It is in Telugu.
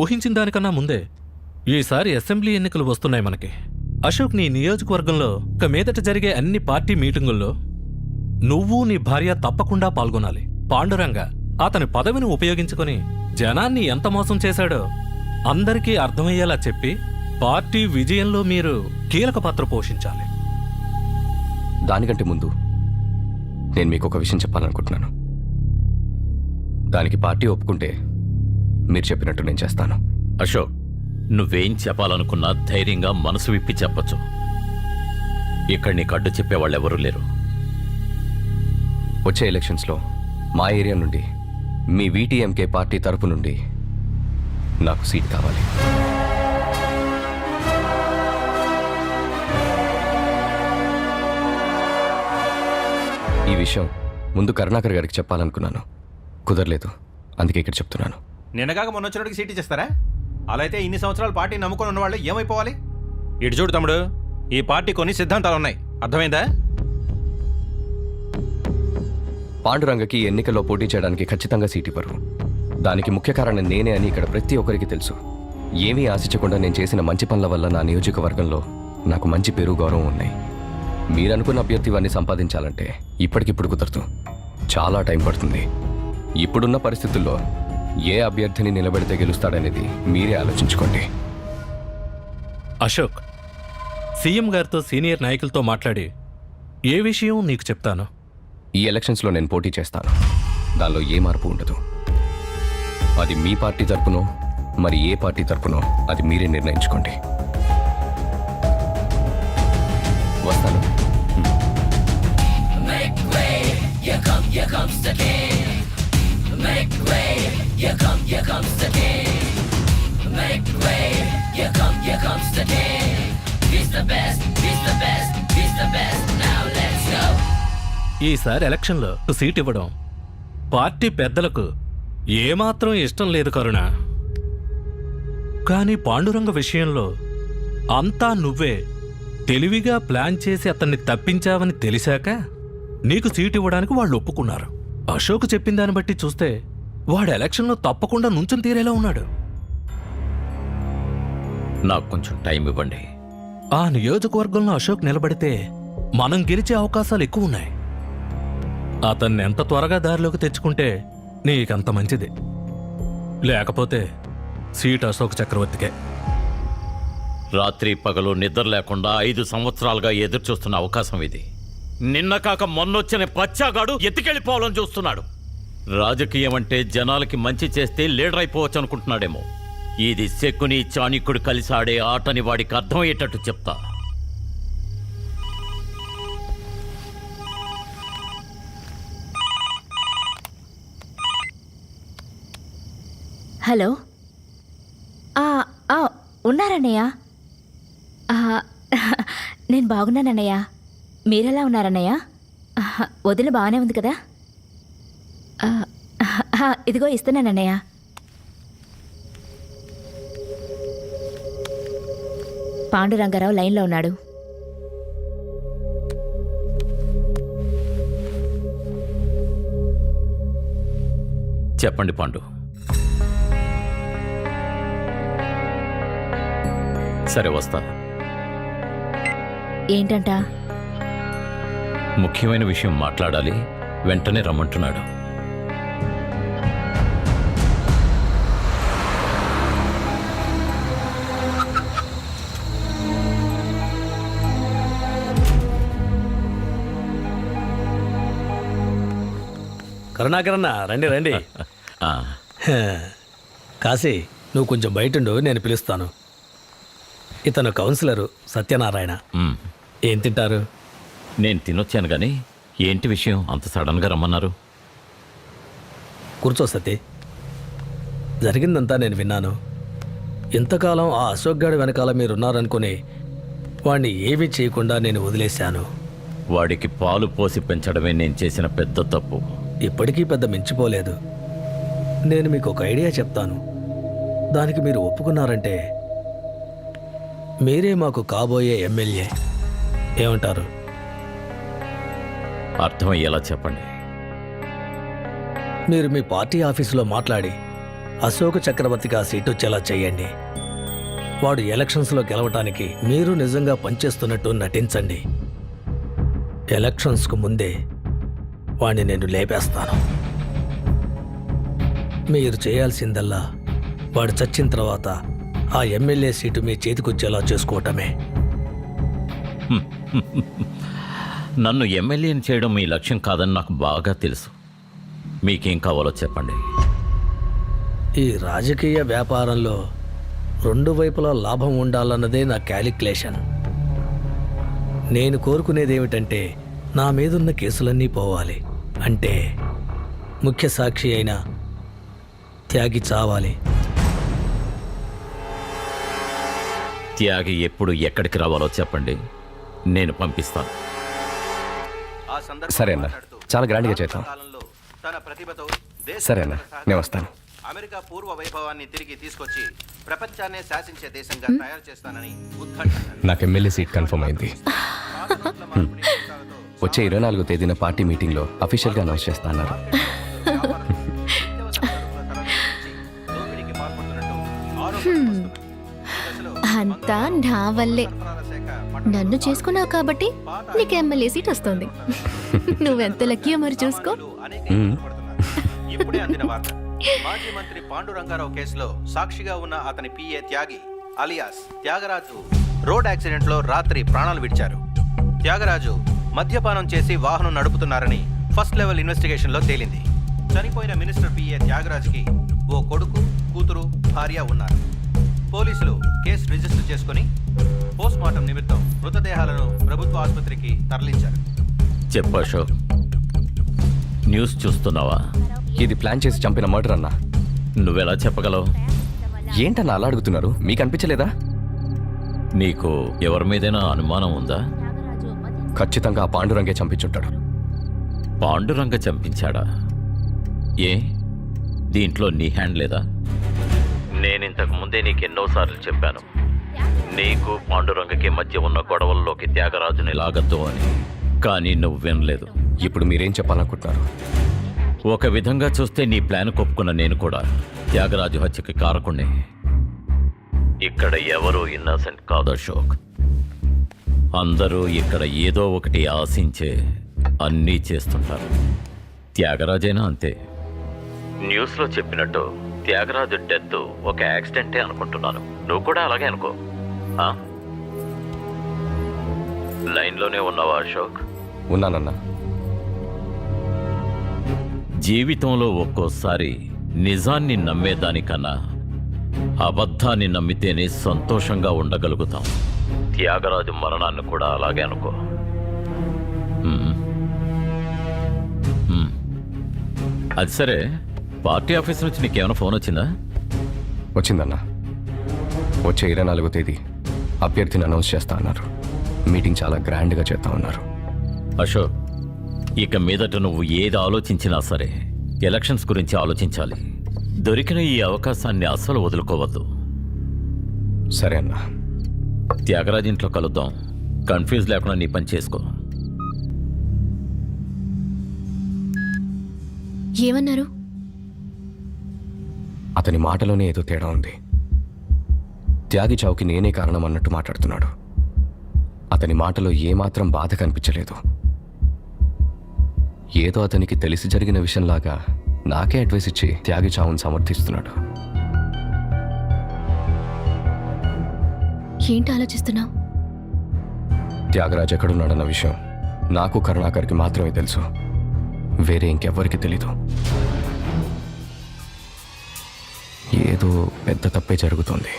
ఊహించిన దానికన్నా ముందే ఈసారి అసెంబ్లీ ఎన్నికలు వస్తున్నాయి మనకి. అశోక్, నీ నియోజకవర్గంలో ఇక మీదట జరిగే అన్ని పార్టీ మీటింగుల్లో నువ్వు నీ భార్య తప్పకుండా పాల్గొనాలి. పాండురంగ అతని పదవిని ఉపయోగించుకొని జనాన్ని ఎంత మోసం చేశాడో అందరికీ అర్థమయ్యేలా చెప్పి పార్టీ విజయంలో మీరు కీలక పాత్ర పోషించాలి. దానికంటే ముందు నేను మీకు ఒక విషయం చెప్పాలనుకుంటున్నాను. దానికి పార్టీ ఒప్పుకుంటే మీరు చెప్పినట్టు నేను చేస్తాను. అశోక్, నువ్వేం చెప్పాలనుకున్నా ధైర్యంగా మనసు విప్పి చెప్పచ్చు. ఇక్కడ నీకు అడ్డు చెప్పేవాళ్ళెవరూ లేరు. వచ్చే ఎలక్షన్స్లో మా ఏరియా నుండి మీ వీటీఎంకే పార్టీ తరపు నుండి నాకు సీట్ కావాలి. ఈ విషయం ముందు కరుణాకర్ గారికి చెప్పాలనుకున్నాను, కుదరలేదు. అందుకే ఇక్కడ చెప్తున్నాను. నిన్నగాక మొన్న వచ్చినోడికి సీట్ ఇచ్చేస్తారా? అలా అయితే ఇన్ని సంవత్సరాలు పార్టీ నమ్ముకొని ఉన్నవాళ్ళు ఏమైపోవాలి? ఇటు చూడు తమ్ముడు, ఈ పార్టీ కొన్ని సిద్ధాంతాలు ఉన్నాయి, అర్థమైందా? పాండురంగకి ఎన్నికల్లో పోటీ చేయడానికి ఖచ్చితంగా సీట్ ఇవ్వరు. దానికి ముఖ్య కారణం నేనే అని ఇక్కడ ప్రతి ఒక్కరికి తెలుసు. ఏమీ ఆశించకుండా నేను చేసిన మంచి పనుల వల్ల నా నియోజకవర్గంలో నాకు మంచి పేరు, గౌరవం ఉన్నాయి. మీరనుకున్న అభ్యర్థివాన్ని సంపాదించాలంటే ఇప్పటికిప్పుడు కుదరదు, చాలా టైం పడుతుంది. ఇప్పుడున్న పరిస్థితుల్లో ఏ అభ్యర్థిని నిలబెడితే గెలుస్తాడనేది మీరే ఆలోచించుకోండి. అశోక్, సీఎం గారితో సీనియర్ నాయకులతో మాట్లాడి ఏ విషయం నీకు చెప్తాను. ఈ ఎలక్షన్స్లో నేను పోటీ చేస్తాను. దానిలో ఏ మార్పు ఉండదు. అది మీ పార్టీ తరపునో మరి ఏ పార్టీ తరపునో అది మీరే నిర్ణయించుకోండి. వస్తాను. ఈసారి ఎలక్షన్లో సీట్ ఇవ్వడం పార్టీ పెద్దలకు ఏమాత్రం ఇష్టం లేదు కరుణ. కానీ పాండురంగ విషయంలో అంతా నువ్వే తెలివిగా ప్లాన్ చేసి అతన్ని తప్పించావని తెలిసాక నీకు సీట్ ఇవ్వడానికి వాళ్ళు ఒప్పుకున్నారు. అశోక్ చెప్పిన దాన్ని బట్టి చూస్తే వాడు ఎలక్షన్లో తప్పకుండా నుంచుని తీరేలా ఉన్నాడు. నాకు కొంచెం టైం ఇవ్వండి. ఆ నియోజకవర్గంలో అశోక్ నిలబడితే మనం గెలిచే అవకాశాలు ఎక్కువ ఉన్నాయి. అతన్ని ఎంత త్వరగా దారిలోకి తెచ్చుకుంటే నీకంత మంచిది. లేకపోతే సీట్ అశోక్ చక్రవర్తికే. రాత్రి పగలు నిద్ర లేకుండా 5 సంవత్సరాలుగా ఎదురు చూస్తున్న అవకాశం ఇది. నిన్న కాక మొన్నొచ్చిన పచ్చాగాడు ఎత్తుకెళ్ళిపోవాలని చూస్తున్నాడు. రాజకీయం అంటే జనాలకి మంచి చేస్తే లీడర్ అయిపోవచ్చు అనుకుంటున్నాడేమో. ఇది శకుని చాణిక్యుడు కలిసి ఆడే ఆటని వాడికి అర్థమయ్యేటట్టు చెప్తా. హలో, ఉన్నారన్నయ్య? నేను బాగున్నానన్నయ్య. మీరెలా ఉన్నారన్నయ్య? వదిన బాగానే ఉంది కదా? ఇదిగో ఇస్తున్నానన్నయ్య. పాండురంగారావు లైన్లో ఉన్నాడు. చెప్పండి పాండు. సరే, వస్తా. ఏంటంట? ముఖ్యమైన విషయం మాట్లాడాలి, వెంటనే రమ్మంటున్నాడు. కరుణాకరన్న, రండి రండి. ఆ, కాశీ, నువ్వు కొంచెం బయటుండు, నేను పిలుస్తాను. ఇతను కౌన్సిలరు సత్యనారాయణ. మ్. ఏం తింటారు? నేను తినొచ్చాను కానీ ఏంటి విషయం అంత సడన్గా రమ్మన్నారు? కూర్చో సతీ. జరిగిందంతా నేను విన్నాను. ఇంతకాలం ఆ అశోక్ గాడి వెనకాల మీరున్నారనుకుని వాణ్ణి ఏమీ చేయకుండా నేను వదిలేశాను. వాడికి పాలు పోసి పెంచడమే నేను చేసిన పెద్ద తప్పు. ఇప్పటికీ పెద్ద మించిపోలేదు. నేను మీకు ఒక ఐడియా చెప్తాను. దానికి మీరు ఒప్పుకున్నారంటే మీరే మాకు కాబోయే ఎమ్మెల్యే. ఏమంటారు? అర్థమయ్యేలా చెప్పండి. మీరు మీ పార్టీ ఆఫీసులో మాట్లాడి అశోక్ చక్రవర్తికి ఆ సీటు వచ్చేలా చేయండి. వాడు ఎలక్షన్స్లో గెలవటానికి మీరు నిజంగా పనిచేస్తున్నట్టు నటించండి. ఎలక్షన్స్కు ముందే వాణ్ణి నేను లేపేస్తాను. మీరు చేయాల్సిందల్లా వాడు చచ్చిన తర్వాత ఆ ఎమ్మెల్యే సీటు మీ చేతికొచ్చేలా చేసుకోవటమే. నన్ను ఎమ్మెల్యేని చేయడం మీ లక్ష్యం కాదని నాకు బాగా తెలుసు. మీకేం కావాలో చెప్పండి. ఈ రాజకీయ వ్యాపారంలో రెండు వైపులా లాభం ఉండాలన్నదే నా క్యాలిక్యులేషన్. నేను కోరుకునేదేమిటంటే నా మీదున్న కేసులన్నీ పోవాలి. అంటే ముఖ్య సాక్షి అయిన త్యాగి చావాలి. త్యాగి ఎప్పుడు ఎక్కడికి రావాలో చెప్పండి, నేను పంపిస్తాను. సరే అన్న, చాలా గ్రాండ్గా చేద్దాం. తన ప్రతిభతో సరే అన్న, నేను వస్తాను. అమెరికా పూర్వ వైభవాన్ని తిరిగి తీసుకొచ్చి ప్రపంచాన్నే శాసించే దేశంగా తయారు చేస్తానని ఉద్ఘాటించారు. నాకు ఎమ్మెల్యే సీట్ కన్ఫర్మ్ అయింది. వచ్చే 24వ తేదీన పార్టీ మీటింగ్లో అఫీషియల్గా అనౌన్స్ చేస్తా అన్నారు. అంతా నా వల్లే. నన్ను చేసుకున్నావు కాబట్టి నీకు ఎమ్మెల్యే సీట్ వస్తుంది. నువ్వెంత లక్కీయో మరి చూసుకో. ఇప్పుడే అందిన వార్త. మాజీ మంత్రి పాండురంగారావు కేసులో సాక్షిగా ఉన్న అతని పిఏ త్యాగి అలియాస్ త్యాగరాజు రోడ్ యాక్సిడెంట్ లో రాత్రి ప్రాణాలు విడిచారు. త్యాగరాజు మద్యపానం చేసి వాహనం నడుపుతున్నారని ఫస్ట్ లెవెల్ ఇన్వెస్టిగేషన్ లో తేలింది. చనిపోయిన మినిస్టర్ పిఏ త్యాగరాజుకి ఓ కొడుకు, కూతురు, భార్య ఉన్నారు. పోలీసులు కేసు రిజిస్టర్ చేసుకుని పోస్ట్ మార్టం నిమిత్తం మృతదేహాలను ప్రభుత్వ ఆసుపత్రికి తరలించారు. చెప్పు అశోక్, న్యూస్ చూస్తున్నావా? ఇది ప్లాన్ చేసి చంపిన మర్డర్ అన్నా. నువ్వెలా చెప్పగలవు? ఏంటన్నా అలా అడుగుతున్నారు? మీకు అనిపించలేదా? నీకు ఎవరి మీదైనా అనుమానం ఉందా? ఖచ్చితంగా ఆ పాండురంగే చంపించుంటాడు. పాండురంగ చంపించాడా? ఏ, దీంట్లో నీ హ్యాండ్ లేదా? నేనింతకు ముందే నీకు ఎన్నోసార్లు చెప్పాను, నీకు పాండురంగకి మధ్య ఉన్న గొడవల్లోకి త్యాగరాజుని లాగద్దు అని. కానీ నువ్వు వినలేదు. ఇప్పుడు మీరేం చెప్పాలనుకుంటున్నారు? ఒక విధంగా చూస్తే నీ ప్లాన్ కొప్పుకున్న నేను కూడా త్యాగరాజు హత్యకి కారకుణ్ణి. ఇక్కడ ఎవరూ ఇన్నోసెంట్ కాదు అశోక్. అందరూ ఇక్కడ ఏదో ఒకటి ఆశించే అన్నీ చేస్తుంటారు. త్యాగరాజైనా అంతే. న్యూస్లో చెప్పినట్టు త్యాగరాజు డెత్ ఒక యాక్సిడెంటే అనుకుంటున్నాను. నువ్వు కూడా అలాగే అనుకో. లైన్లోనే ఉన్నావా అశోక్? ఉన్నానన్నా. జీవితంలో ఒక్కోసారి నిజాన్ని నమ్మేదానికన్నా అబద్ధాన్ని నమ్మితేనే సంతోషంగా ఉండగలుగుతాం. త్యాగరాజు మరణాన్ని కూడా అలాగే అనుకో. అది సరే, పార్టీ ఆఫీస్ నుంచి నీకేమైనా ఫోన్ వచ్చిందా? వచ్చిందన్నా. వచ్చే 24వ తేదీ అభ్యర్థిని అనౌన్స్ చేస్తా అన్నారు. మీటింగ్ చాలా గ్రాండ్గా చేస్తా ఉన్నారు. అశోక్, ఇక మీదట నువ్వు ఏది ఆలోచించినా సరే ఎలక్షన్స్ గురించి ఆలోచించాలి. దొరికిన ఈ అవకాశాన్ని అస్సలు వదులుకోవద్దు. సరే అన్నా. త్యాగరాజ్ ఇంట్లో కలుద్దాం. కన్ఫ్యూజ్ లేకుండా నీ పని చేసుకో. ఏమన్నారు? అతని మాటలోనే ఏదో తేడా ఉంది. త్యాగి చావుకి నేనే కారణం అన్నట్టు మాట్లాడుతున్నాడు. అతని మాటలో ఏమాత్రం బాధ కనిపించలేదు. ఏదో అతనికి తెలిసి జరిగిన విషయంలాగా నాకే అడ్వైస్ ఇచ్చి త్యాగి చావును సమర్థిస్తున్నాడు. ఏంటి ఆలోచిస్తున్నావు? త్యాగరాజ్ ఎక్కడున్నాడన్న విషయం నాకు కరుణాకర్కి మాత్రమే తెలుసు. వేరే ఇంకెవ్వరికి తెలీదు. ఏదో పెద్ద తప్పే జరుగుతోంది.